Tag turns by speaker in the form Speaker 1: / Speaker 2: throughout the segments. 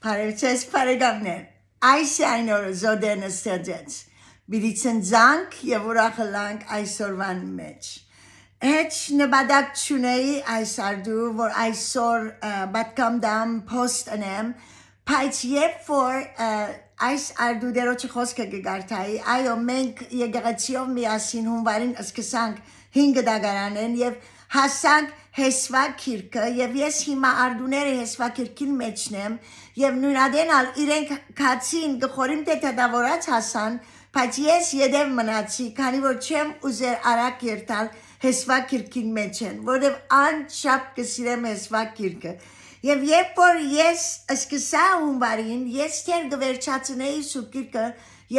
Speaker 1: Parevces paregamner. Այս այն օրը զոդենը ստեղծեց։ Բիդի ցնցանք եւ ուրախալանք այսօրվան մեջ։ Հետ նպատակ չունեի այս արդու, որ այսօր պատկամ դամ post անեմ, բայց երբ որ այս արդու դերոջը խոսքը կգարտայի, այո մենք եկեղեցիով միասին հունվարին սկսանք 5 դագարանեն եւ հասանք հեսվա քիրքը եւ ես հիմա արդուները հեսվա քիրքին մեջն եմ եւ նույնադենալ իրենք քացին գխորիմ դետադավորած հասան բայց ես յետև մնացի քանի որ չեմ ուզեր արագ երթալ հեսվա քիրքին մեջ են որովհետեւ անչափ կսիրեմ հեսվա քիրքը եւ երբ որ ես սկսա հունվարին ես թեր գվերջացնեի սուրբ քիրքը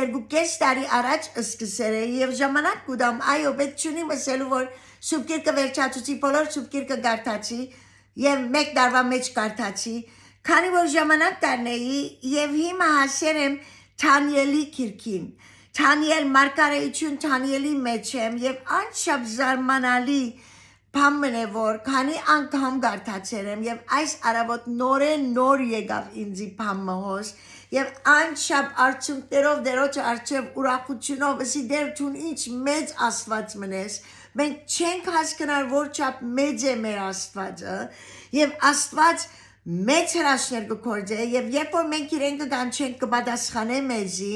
Speaker 1: 2.5 տարի առաջ սկսել էի եւ ժամանակ կուտամ այո պետք չունի մսելու որ Սուրբ քիրքը վերջացուցի բոլոր սուրբ քիրքը գարտացի եւ մեկ տարվա մեջ գարտացի քանի որ ժամանակ տանեի եւ հիմա հասել եմ Թանիելի քիրքին Թանիել մարգարեություն Թանիելի մեջ եմ եւ անշապ զարմանալի բան է որ քանի անգամ գարտացել եմ եւ այս արաբոտ նոր եկավ ինձի բանը հոս եւ անշապ արդյունքներով դերոջ արչեւ ուրախությունով ասի դեր ցուն ինչ մեծ աստված մնես մենք չենք հասկանալ որչափ մեծ է մեր աստվածը եւ աստված մեծ հրաշքներ կգործե եւ երբ որ մենք իրեն կգանչենք կպատասխանե մեզի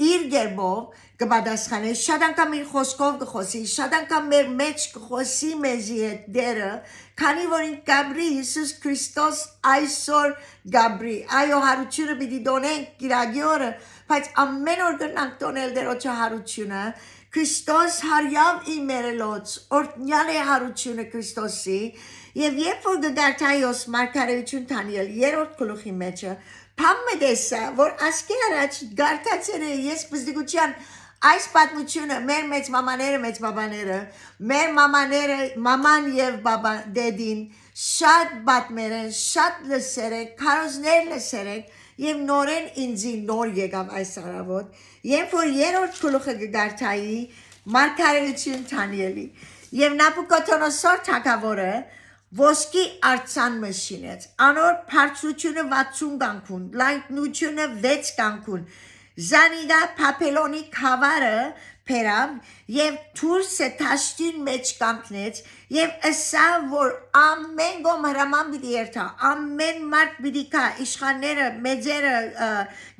Speaker 1: իր գերբով կպատասխանե շատ անգամ իր խոսքով կխոսի շատ անգամ մեր մեջ կխոսի մեզի հետ դերը քանի որ ինք Գաբրի Հիսուս Քրիստոս այսօր Գաբրի այո հարությունը պիտի դոնենք կիրագի օրը բայց ամեն օր գնանք տոնել դերոջը հարությունը Քրիստոս հարյավ իմերելոց օրտնյալ է հարությունը Քրիստոսի եւ երբ որ գդարտայոս մարգարեություն Թանիել երրորդ գլուխի մեջը Փամը դեսա որ ասկի առաջ գարտացել է ես բզդիգության այս պատմությունը մեր մեծ մամաները մեծ բաբաները մեր մամաները մաման եւ բաբա դեդին շատ պատմեր են շատ լսեր են քարոզներ լսեր են եւ նորեն ինձի նոր եկավ այս արավոտ երբ որ երրորդ գլուխը գարտայի մարգարեություն Թանիելի եւ Նաբուկոդոնոսոր թագավորը ոսկի արցան մշինեց անոր բարձրությունը 60 կանգուն լայնությունը 6 կանգուն Զանիգա Փապելոնի խավարը փերավ եւ թուրսը տաշտին մեջ կանգնեց եւ ասա որ ամեն գոմ հրաման պիտի երթա ամեն մարդ պիտի կա իշխանները մեծերը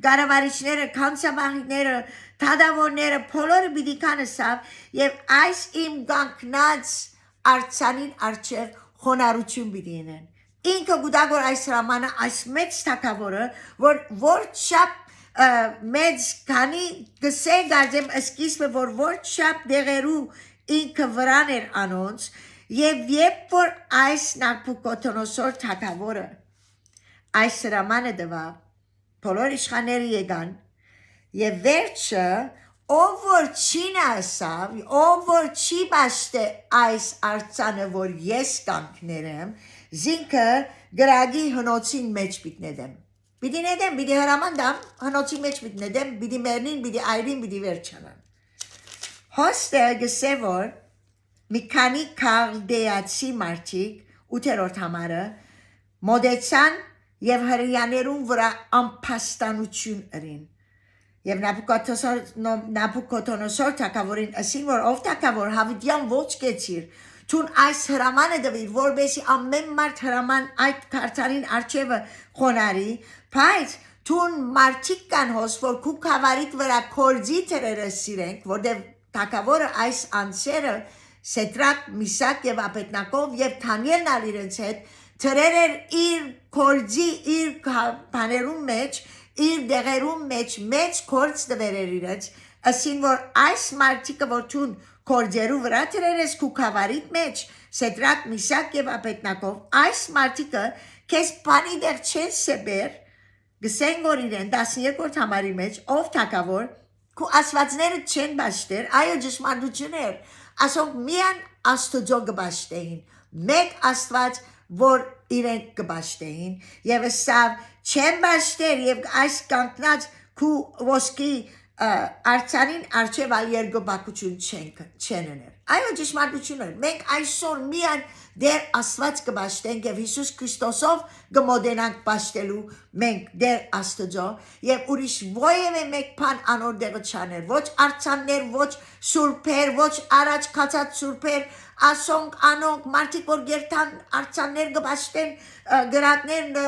Speaker 1: գարավարիչները կանցաբանները թադավորները բոլորը պիտի կանսավ եւ այս իմ կանգնած արցանին արչեւ խոնարհություն պիտի ունեն ինքը գուտագոր այս հրամանը այս մեծ թագավորը որ շապ մեծ քանի գսե գազեմ սկիզբը որ շապ դեղերու ինքը վրան էր անոնց եւ երբ որ այս Նաբուկոդոնոսոր թագավորը այս հրամանը տվա բոլոր իշխանները եկան եւ վերջը ով որ չի ասավ ով որ չի բաշտե այս արցանը որ ես կանգներեմ զինքը գրագի հնոցին մեջ պիտնեդեմ Պիտի նետեմ, պիտի հրամանդամ, հնոցի մեջ պիտի նետեմ, պիտի մերնին, պիտի այրին, պիտի վերջանան։ Հոստը գսե որ մի քանի քալդեացի մարդիկ 8-րդ համարը մոդեցան եւ հրյաներուն վրա անփաստանություն ըրին։ Եվ Նաբուկոդոնոսոր թագավորին ասին որ ով թագավոր հավիտյան ոչ կեցիր Թուն այս հրամանը դվիր, որբեսի ամեն մարդ հրաման այդ քարտարին արջևը խոնարի, բայց թուն մարդիկ կան հոս, որ քու կավարիտ վրա կորձի թրերը սիրենք, որդև թակավորը այս անցերը Սետրակ, Միսակ և Աբեդնագով և Թանիելն ալ իրենց հետ, թրեր էր իր կորձի, իր բաներում մեջ, իր դեղերում մեջ մեծ կորձ դվեր էր իրենց, ասին որ այս մարդիկը որ թուն կորձերու վրա թրերես քու կավարիտ մեջ, Սետրակ, Միսակ և Աբեդնագով, այս մարդիկը կեզ բանի դեղ չեն սեբեր, գսեն որ իրեն 12-րդ համարի մեջ, ով թագավոր, քու ասվածները չեն բաշտեր, այո ճշմարտություն էր, ասոնք միան աստուծո կբաշտեին, մեկ աստված, որ իրենք կբաշտեին, և ասավ չեն բաշտեր և այս կանգնած քու ոսկի Արցանին արջև այլ երկրպագություն չեն ուներ։ Այո, ճշմարտություն է։ Մենք այսօր միայն դեր Աստված կպաշտենք եւ Հիսուս Քրիստոսով կմոտենանք պաշտելու մենք դեր Աստծո եւ ուրիշ ովևէ մեկ բան անոր դեղը չաներ։ Ոչ արցաններ, ոչ սուրբեր, ոչ առաջ կացած սուրբեր, ասոնք անոնք մարդիկ որ գերտան արցաններ կպաշտեն, գրակներ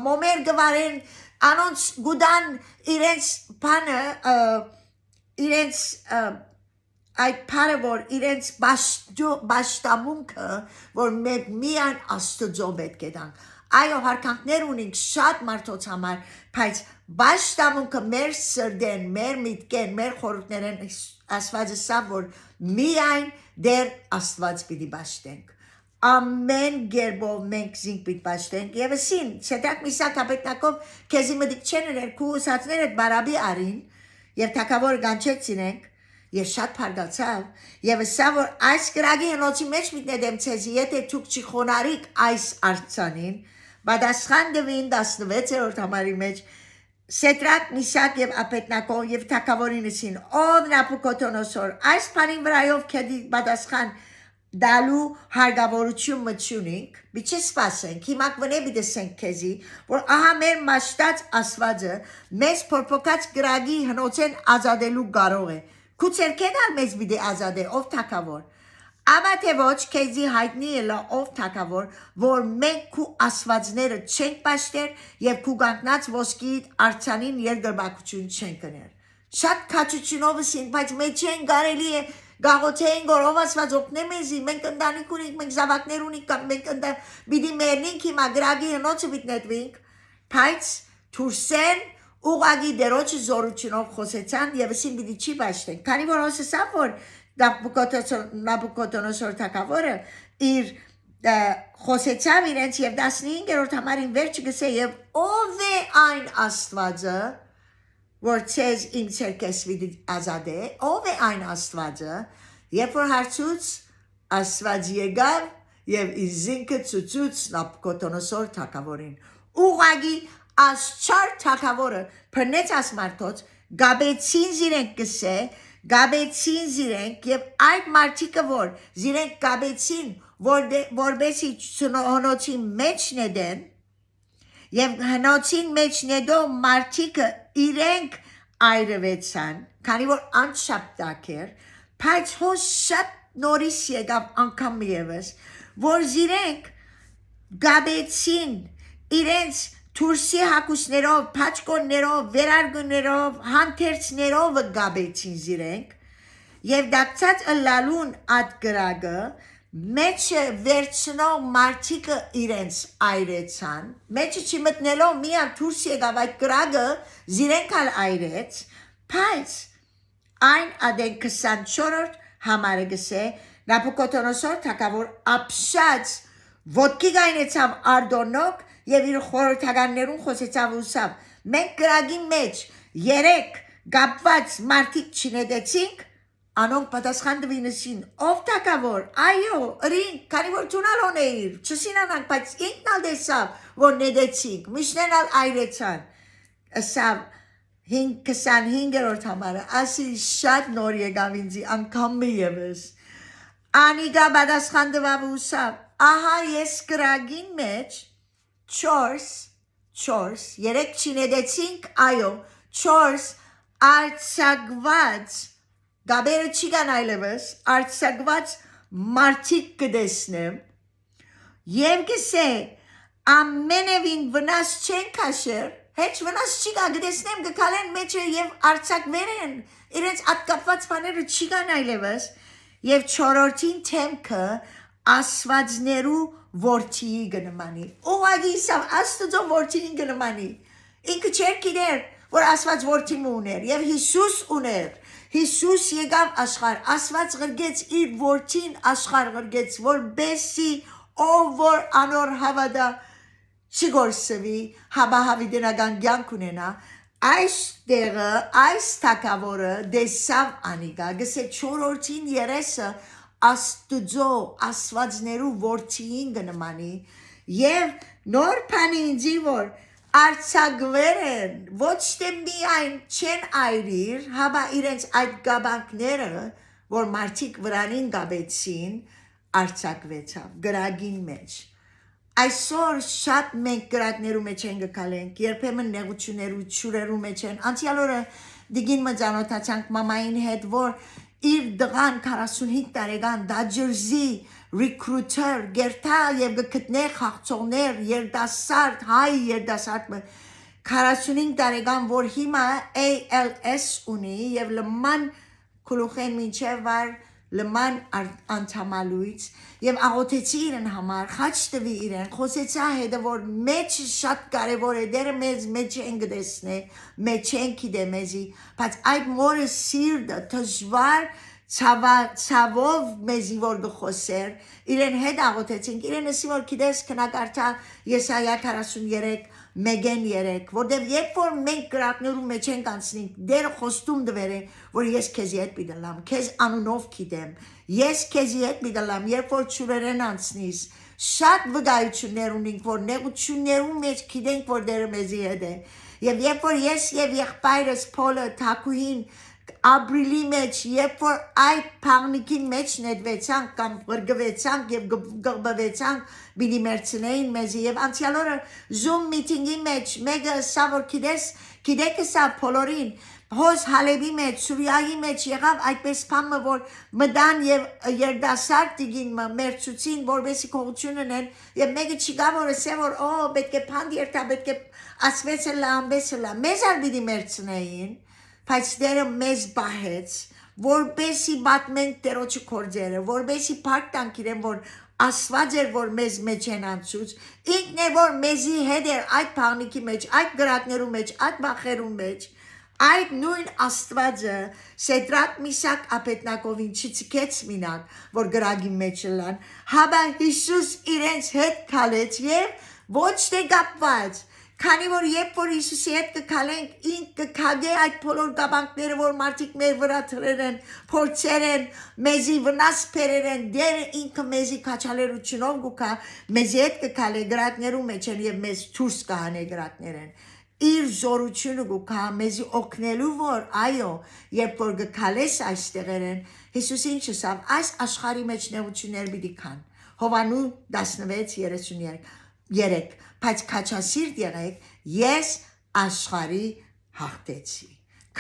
Speaker 1: մոմեր կվարեն Անոնց գուդան իրենց բանը իրենց այդ բանը որ իրենց բաշտամունքը որ մենք միայն Աստծո պետք է տանք այո հարկանքներ ունենք շատ մարդոց համար բայց բաշտամունքը մեր սրդեն մեր միտքեն մեր խորհուրդներեն Աստվածը սա որ միայն դեր Աստված պիտի բաշտենք Ամեն գերբով մենք զինք պիտ պաշտենք և ասին, սետակ միսակ ապետնակով կեզի մդիկ չեն էր կու ուսացներըտ բարաբի արին և թակավոր գանչեցին ենք և շատ պարգացավ և սա որ այս գրագի հնոցի մեջ միտնեդեմ ցեզի եթե թուք չի խոնարիք այս արցանին բադասխան դվին 16-րդ համարի մեջ Սետրակ միսակ և ապետնակով և թակավորին ասին ով Նաբուկոդոնոսոր այս բանին վրայով կեդի բադասխան դալու հարգավորություն մտչունենք, բիչե սպասենք, հիմա կվնե բիդեսենք կեզի, որ ահա մեր մաշտած ասվածը մեզ պորպոկած գրագի հնոցեն ազադելու գարող է, կուցեր կենալ մեզ բիդե ազադե, ով թակավոր, Աբա թե ոչ կեզի հայտնի էլա ով թակավոր, որ մենք կու ասվածները չենք պաշտեր և կու գանքնած ոսկի արցանին երկրբակություն չենք կներ։ Շատ կաչությունով ասին, բայց մեջ չեն գարելի է գաղոթեին գորով ասված օգնե մեզի, մենք ընդանիք ունենք, մենք զավակներ ունենք, մենք բիդի մերնինք հիմա գրագի հնոցը բիտնետվինք, բայց թուրսեն ուղագի դերոչը զորությունով խոսեցան և ասին բիդի չի պաշտենք, քանի որ հոսսավ որ Նաբուկոդոնոսոր թագավորը իր խոսեցավ իրենց և 15-րդ համարին վերջը գսե և ով է այն Աստվածը որ ցեզ իմ ցերկեսվի ազատե ով է այն Աստվածը երբ որ հարցուց Աստված եկավ և իր զինքը ցուցուց Նաբուկոդոնոսոր թագավորին ուղագի աշխարհ թագավորը բռնեց ասմարտոց գաբեցին զիրենք գսե Գաբեցին զիրենք և այդ մարդիկը որ զիրենք գաբեցին որբեսի հնոցի մեջ նեդեն և հնոցին մեջ նեդող մարդիկը իրենք այրվեցան, քանի որ անշապտակ էր, բայց հոս շատ նորից եկավ անգամ ևս, որ զիրենք գաբեցին իրենց Թուրսի հակուսներով, պաչկոններով, վերարգուներով, հանթերցներով գաբեցին զիրենք և դակցած ըլալուն այդ գրագը մեջը վերցնող մարդիկը իրենց այրեցան, մեջը չմտնելով միան թուրս եկավ այդ գրագը զիրենք ալ այրեց, բայց այն ադեն 24-րդ համարը գսե Նաբուկոդոնոսոր թագավոր ապշած ոտքի գայնեցավ արդոնոք և իր խորհրդականներուն խոսեցավ ուսավ, մենք գրագի մեջ երեք գապված մարդիկ չնետեցինք, անոնք պատասխան դվինեսին, ով թագավոր, այո, ըրինք, քանի որ թունալոն էիր, չսինանանք, բայց ինքն ալ դեսավ, որ նետեցինք, միշնեն ալ այրեցան, ասավ 25-րդ համարը, ասի շատ նոր եկավ ինձի, անգամ մի ևս, անիգա պատասխան դվավ ուսավ, ահա ես գրագին մեջ չորս, երեք չինեդեցինք, այո, չորս արցակված, գաբերը չի կան այլևս, արցակված մարդիկ կդեսնեմ, և գսե, ամենևին վնաս չեն կաշեր, հեչ վնաս չի կա, գդեսնեմ, գկալեն մեջը և արցակվերեն, իրենց ատկապված պաները չի կան այլևս, և չորորդին թեմքը ասվածներու որդիի գնմանի, ուղագի իսավ աստծո որդիին գնմանի, ինքը չեր կիներ, որ ասված որդի ուներ, և Հիսուս ուներ, Հիսուս եկավ աշխարհ, Աստված գրգեց իր որդին աշխարհ գրգեց, որբեսի ով որ անոր հավատա չգործվի, հավահավիդենական կյանք ունենա, այս տեղը, այս թագավորը դեսավ անիգա, գսե չորորդին երեսը Աստծո աստվածներու որդիին գնմանի, և նոր բանի ինձի որ արձակվեր են, ոչ թե միայն չեն այրիր, հաբա իրենց այդ գաբանքները, որ մարդիկ վրանին գաբեցին, արձակվեցավ, գրագին մեջ։ Այսօր շատ մենք գրակներու մեջ են գկալենք, երբեմն նեղություններու ճուրերու մեջ են։ Անցյալ օրը դիգին մծանոթացանք մամային հետ, որ իր դղան 45 տարեկան Դաջերզի recruiter գերտա եւ գտնե խաղցողներ երդասարդ հայ երդասարդ 45 տարեկան որ հիմա ALS ունի եւ լման քլուխեն մինչեւ վար լման անդամալույց եւ աղոթեցի իրեն համար խաչ տվի իրեն խոսեցա հետը որ մեջ շատ կարեւոր է դերը մեզ մեջ են գտեսնե մեջ են գիտե մեզի բայց այդ մորը սիրտը դժվար ցավով մեզի որ գխոսեր իրեն հետ աղոթեցինք իրեն ասի որ գիտես քնակարդա Եսայա 43 Մեգեն 3 որտեղ երբ որ մենք գրակներու մեջ ենք անցնենք դերը խոստում դվերը որ ես քեզի հետ պիտեմ քեզ անունով գիտեմ ես քեզի հետ պիտեմ երբ որ ճուրերեն անցնիս շատ վկայություններ ունենք որ նեղություններու մեջ գիտենք որ դերը մեզի հետ է եւ երբ որ ես եւ եղբայրս Փոլը Թակուհին ապրիլի մեջ երբ որ այդ փաղնիկին մեջ նետվեցանք կամ վրգվեցանք եւ գղբվեցանք բիդի մերցնեին մեզի եւ անցյալ օրը Zoom meeting-ի մեջ մեկը սա որ գիտեք սա բոլորին հոս Հալեբի մեջ Սուրիայի մեջ եղավ այդպես բանը որ մդան եւ երդասարդ դիգին մերցուցին որովհետեւ կողություն ունեն եւ մեկը չկա որ ասե որ պետք է փանդ երթա պետք է ասվեցել ամբեսելա մեզ արբիդի մերցնեին բայց դերը մեզ բահեց որբեսի բատմենք տերոջը կորձերը որբեսի փակ տանք իրեն որ ասված էր որ մեզ մեջ են անցուց ինքն է որ մեզի հետ էր այդ փաղնիկի մեջ այդ գրակներու մեջ այդ բախերու մեջ այդ նույն աստվածը Սեդրակ Միսակ Աբեդնագովին չցկեց մինակ որ գրագի մեջ լան հաբա Հիսուս իրենց հետ քալեց եւ ոչ թե գապված Քանի որ երբ որ Հիսուսի հետ կքալենք ինք կքագե այդ բոլոր գաբանքները որ մարդիկ մեր վրա թրեր են փորձեր են մեզի վնաս բերեր են դեր ինքը մեզի քաչալերությունով գուկա մեզի հետ կքալե գրակներու մեջ են եւ մեզ դուրս կհանե գրակներեն իր զորությունը գուկա մեզի օգնելու որ այո երբ որ գքալես այստեղերեն Հիսուսին չսավ այս աշխարհի մեջ նեղություններ պիտի կան Հովանու 16:33 Բայց քաչասիրտ եղեք ես աշխարհի հաղթեցի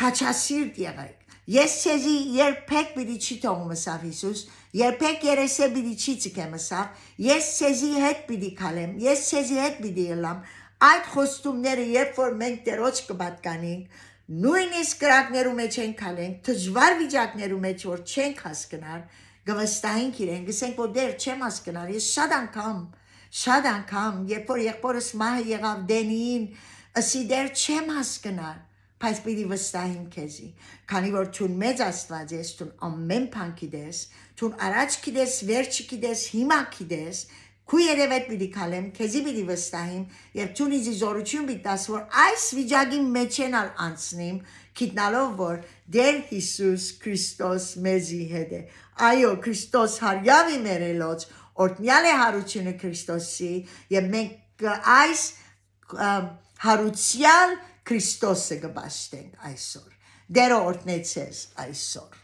Speaker 1: քաչասիրտ եղեք ես ցեզի երբեք պիտի չի թողում ասավ Հիսուս երբեք երեսե պիտի չի ցկեմ ասավ ես ցեզի հետ պիտի քալեմ ես ցեզի հետ պիտի ելամ այդ խոստումները երբ որ մենք Տերոջ կպատկանենք նույնիսկ գրակներու մեջ են քալենք դժվար վիճակներու մեջ որ չենք հասկնար գվստահենք իրեն գսենք որ դեր չեմ հասկնար ես Շատ անգամ, երբ որ եղբորս մահը եղավ դենին, ասի դեր չեմ հասկնար, բայց պիտի վստահիմ քեզի, քանի որ թուն մեծ աստված ես, թուն ամեն բան գիտես, թուն առաջ գիտես, վերջը գիտես, հիմա գիտես, քու երևետ պիտի քալեմ, քեզի պիտի վստահիմ, եւ թուն իզի զորություն պիտի տաս, որ այս վիճակի մեջ են անցնիմ, գիտնալով որ դեր Հիսուս Քրիստոս մեզի հետ է, այո Քրիստոս հարյավի մերելոց Օրտնյալ է հարությունը Քրիստոսի եւ մենք այս հարուցյալ Քրիստոսը գբաշտենք այսօր դերը օրտնեցես այսօր